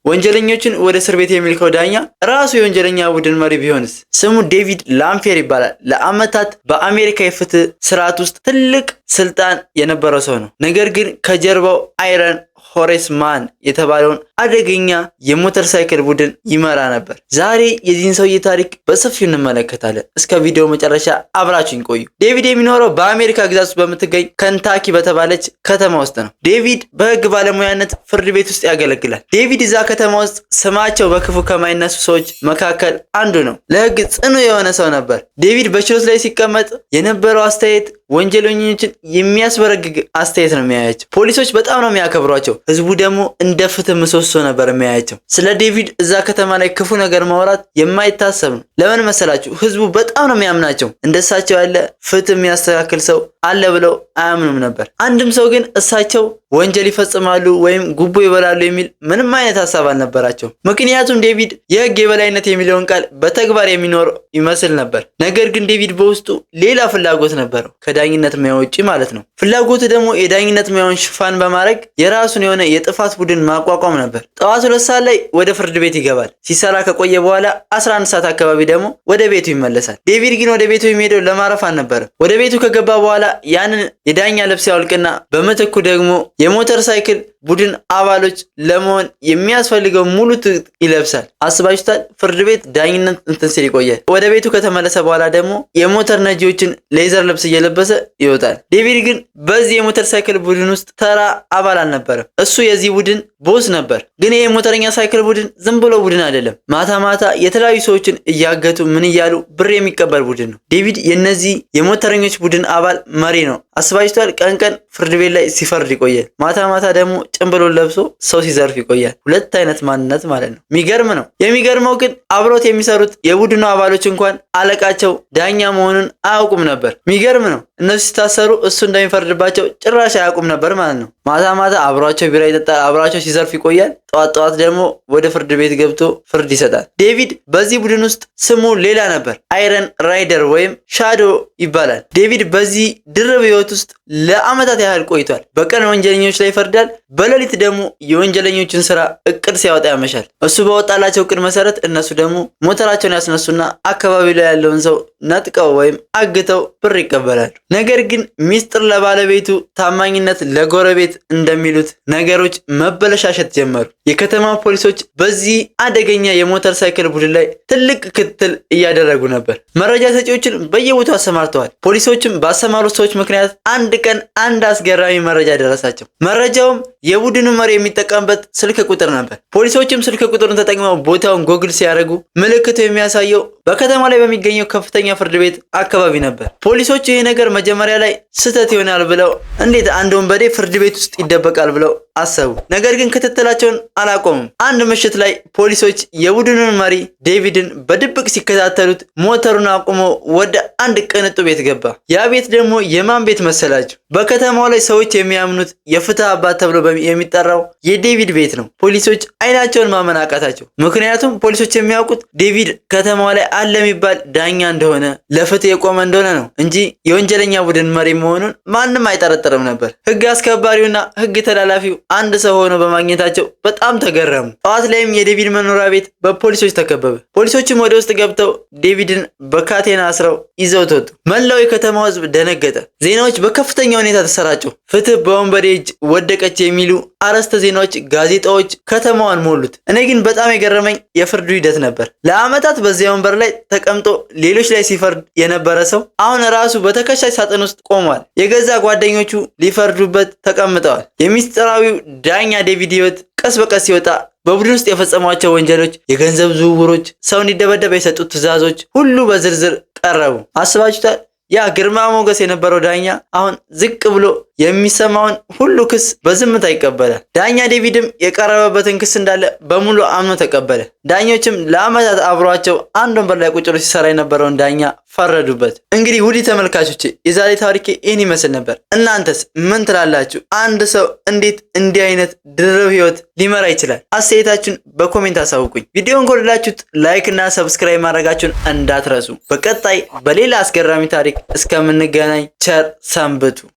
ወንጀለኞችን ወደ እስር ቤት የሚልከው ዳኛ ራሱ የወንጀለኛ ቡድን መሪ ቢሆንስ? ስሙ ዴቪድ ላምፌር ይባላል። ለአመታት በአሜሪካ የፍትህ ስርዓት ውስጥ ትልቅ ስልጣን የነበረው ሰው ነው። ነገር ግን ከጀርባው አይረን ሆሬስ ማን የተባለውን አደገኛ የሞተር ሳይክል ቡድን ይመራ ነበር። ዛሬ የዚህን ሰውዬ ታሪክ በሰፊው እንመለከታለን። እስከ ቪዲዮ መጨረሻ አብራችሁን ቆዩ። ዴቪድ የሚኖረው በአሜሪካ ግዛት ውስጥ በምትገኝ ከንታኪ በተባለች ከተማ ውስጥ ነው። ዴቪድ በህግ ባለሙያነት ፍርድ ቤት ውስጥ ያገለግላል። ዴቪድ እዛ ከተማ ውስጥ ስማቸው በክፉ ከማይነሱ ሰዎች መካከል አንዱ ነው። ለህግ ጽኑ የሆነ ሰው ነበር። ዴቪድ በችሎት ላይ ሲቀመጥ የነበረው አስተያየት ወንጀለኞችን የሚያስበረግግ አስተያየት ነው የሚያያቸው። ፖሊሶች በጣም ነው የሚያከብሯቸው። ህዝቡ ደግሞ እንደ ፍትህ ምሰሶ ነበር የሚያያቸው። ስለ ዴቪድ እዛ ከተማ ላይ ክፉ ነገር ማውራት የማይታሰብ ነው። ለምን መሰላችሁ? ህዝቡ በጣም ነው የሚያምናቸው። እንደሳቸው ያለ ፍትህ የሚያስተካክል ሰው አለ ብለው አያምኑም ነበር። አንድም ሰው ግን እሳቸው ወንጀል ይፈጽማሉ ወይም ጉቦ ይበላሉ የሚል ምንም አይነት ሀሳብ አልነበራቸው። ምክንያቱም ዴቪድ የህግ የበላይነት የሚለውን ቃል በተግባር የሚኖር ይመስል ነበር። ነገር ግን ዴቪድ በውስጡ ሌላ ፍላጎት ነበረው፣ ከዳኝነት ሙያ ውጪ ማለት ነው። ፍላጎቱ ደግሞ የዳኝነት ሙያውን ሽፋን በማድረግ የራሱን የሆነ የጥፋት ቡድን ማቋቋም ነበር። ጠዋት 2 ሰዓት ላይ ወደ ፍርድ ቤት ይገባል። ሲሰራ ከቆየ በኋላ 11 ሰዓት አካባቢ ደግሞ ወደ ቤቱ ይመለሳል። ዴቪድ ግን ወደ ቤቱ የሚሄደው ለማረፍ አልነበረም። ወደ ቤቱ ከገባ በኋላ ያንን የዳኛ ልብስ ያወልቅና በምትኩ ደግሞ የሞተር ሳይክል ቡድን አባሎች ለመሆን የሚያስፈልገው ሙሉ ትጥቅ ይለብሳል። አስባችሁታል? ፍርድ ቤት ዳኝነት እንትን ሲል ይቆያል። ወደ ቤቱ ከተመለሰ በኋላ ደግሞ የሞተር ነጂዎችን ሌዘር ልብስ እየለበሰ ይወጣል። ዴቪድ ግን በዚህ የሞተር ሳይክል ቡድን ውስጥ ተራ አባል አልነበረም። እሱ የዚህ ቡድን ቦስ ነበር። ግን ይሄ የሞተረኛ ሳይክል ቡድን ዝም ብሎ ቡድን አይደለም። ማታ ማታ የተለያዩ ሰዎችን እያገቱ ምን እያሉ ብር የሚቀበል ቡድን ነው። ዴቪድ የነዚህ የሞተረኞች ቡድን አባል መሪ ነው። አስባችሁታል? ቀን ቀን ፍርድ ቤት ላይ ሲፈርድ ይቆያል። ማታ ማታ ደግሞ ጭንብሎን ለብሶ ሰው ሲዘርፍ ይቆያል። ሁለት አይነት ማንነት ማለት ነው። የሚገርም ነው። የሚገርመው ግን አብሮት የሚሰሩት የቡድኑ አባሎች እንኳን አለቃቸው ዳኛ መሆኑን አያውቁም ነበር። የሚገርም ነው። እነሱ ሲታሰሩ እሱ እንደሚፈርድባቸው ጭራሽ አያውቁም ነበር ማለት ነው። ማታ ማታ አብሯቸው ቢራ ይጠጣል፣ አብሯቸው ሲዘርፍ ይቆያል። ጠዋት ጠዋት ደግሞ ወደ ፍርድ ቤት ገብቶ ፍርድ ይሰጣል። ዴቪድ በዚህ ቡድን ውስጥ ስሙ ሌላ ነበር። አይረን ራይደር ወይም ሻዶ ይባላል። ዴቪድ በዚህ ድርብ ህይወት ውስጥ ለአመታት ያህል ቆይቷል። በቀን ወንጀለኞች ላይ ይፈርዳል፣ በሌሊት ደግሞ የወንጀለኞችን ስራ እቅድ ሲያወጣ ያመሻል። እሱ በወጣላቸው እቅድ መሰረት እነሱ ደግሞ ሞተራቸውን ያስነሱና አካባቢው ላይ ያለውን ሰው ነጥቀው ወይም አግተው ብር ይቀበላሉ። ነገር ግን ሚስጥር ለባለቤቱ ታማኝነት ለጎረቤት እንደሚሉት ነገሮች መበለሻሸት ጀመሩ። የከተማ ፖሊሶች በዚህ አደገኛ የሞተር ሳይክል ቡድን ላይ ትልቅ ክትትል እያደረጉ ነበር። መረጃ ሰጪዎችን በየቦታው አሰማርተዋል። ፖሊሶችም ባሰማሩት ሰዎች ምክንያት አንድ ቀን አንድ አስገራሚ መረጃ ደረሳቸው። መረጃውም የቡድኑ መሪ የሚጠቀምበት ስልክ ቁጥር ነበር። ፖሊሶችም ስልክ ቁጥሩን ተጠቅመው ቦታውን ጎግል ሲያደርጉ ምልክቱ የሚያሳየው በከተማ ላይ በሚገኘው ከፍተኛ ፍርድ ቤት አካባቢ ነበር። ፖሊሶች ይሄ ነገር መጀመሪያ ላይ ስህተት ይሆናል ብለው እንዴት አንድ ወንበዴ ፍርድ ቤት ውስጥ ይደበቃል ብለው አሰቡ። ነገር ግን ክትትላቸውን አላቆሙም። አንድ ምሽት ላይ ፖሊሶች የቡድኑን መሪ ዴቪድን በድብቅ ሲከታተሉት ሞተሩን አቁሞ ወደ አንድ ቅንጡ ቤት ገባ። ያ ቤት ደግሞ የማን ቤት መሰላችሁ? በከተማው ላይ ሰዎች የሚያምኑት የፍትህ አባት ተብሎ የሚጠራው የዴቪድ ቤት ነው። ፖሊሶች አይናቸውን ማመን አቃታቸው። ምክንያቱም ፖሊሶች የሚያውቁት ዴቪድ ከተማው ላይ አለ የሚባል ዳኛ እንደሆነ፣ ለፍትህ የቆመ እንደሆነ ነው እንጂ የወንጀለኛ ቡድን መሪ መሆኑን ማንም አይጠረጥርም ነበር። ህግ አስከባሪውና ህግ ተላላፊው አንድ ሰው ሆኖ በማግኘታቸው በጣም ተገረሙ። ጠዋት ላይም የዴቪድ መኖሪያ ቤት በፖሊሶች ተከበበ። ፖሊሶችም ወደ ውስጥ ገብተው ዴቪድን በካቴና አስረው ይዘውት ወጡ። መላው የከተማው ህዝብ ደነገጠ። ዜናዎች በከፍተኛ ሁኔታ ተሰራጩ። ፍትህ በወንበዴ እጅ ወደቀች የሚሉ አርዕስተ ዜናዎች ጋዜጣዎች ከተማዋን ሞሉት። እኔ ግን በጣም የገረመኝ የፍርዱ ሂደት ነበር። ለአመታት በዚያ ወንበር ላይ ተቀምጦ ሌሎች ላይ ሲፈርድ የነበረ ሰው አሁን ራሱ በተከሳሽ ሳጥን ውስጥ ቆሟል። የገዛ ጓደኞቹ ሊፈርዱበት ተቀምጠዋል። የሚስጥራዊው ዳኛ ዴቪድ ህይወት ቀስ በቀስ ሲወጣ በቡድን ውስጥ የፈጸሟቸው ወንጀሎች፣ የገንዘብ ዝውውሮች፣ ሰው እንዲደበደብ የሰጡት ትዕዛዞች ሁሉ በዝርዝር ቀረቡ። አስባችሁታል? ያ ግርማ ሞገስ የነበረው ዳኛ አሁን ዝቅ ብሎ የሚሰማውን ሁሉ ክስ በዝምታ ይቀበላል። ዳኛ ዴቪድም የቀረበበትን ክስ እንዳለ በሙሉ አምኖ ተቀበለ። ዳኞችም ለአመታት አብሯቸው አንድ ወንበር ላይ ቁጭ ብሎ ሲሰራ የነበረውን ዳኛ ፈረዱበት። እንግዲህ ውድ ተመልካቾቼ የዛሬ ታሪኬ ይህን ይመስል ነበር። እናንተስ ምን ትላላችሁ? አንድ ሰው እንዴት እንዲህ አይነት ድርብ ህይወት ሊመራ ይችላል? አስተያየታችሁን በኮሜንት አሳውቁኝ። ቪዲዮውን ከወደዳችሁት ላይክ እና ሰብስክራይብ ማድረጋችሁን እንዳትረሱ። በቀጣይ በሌላ አስገራሚ ታሪክ እስከምንገናኝ ቸር ሰንብቱ።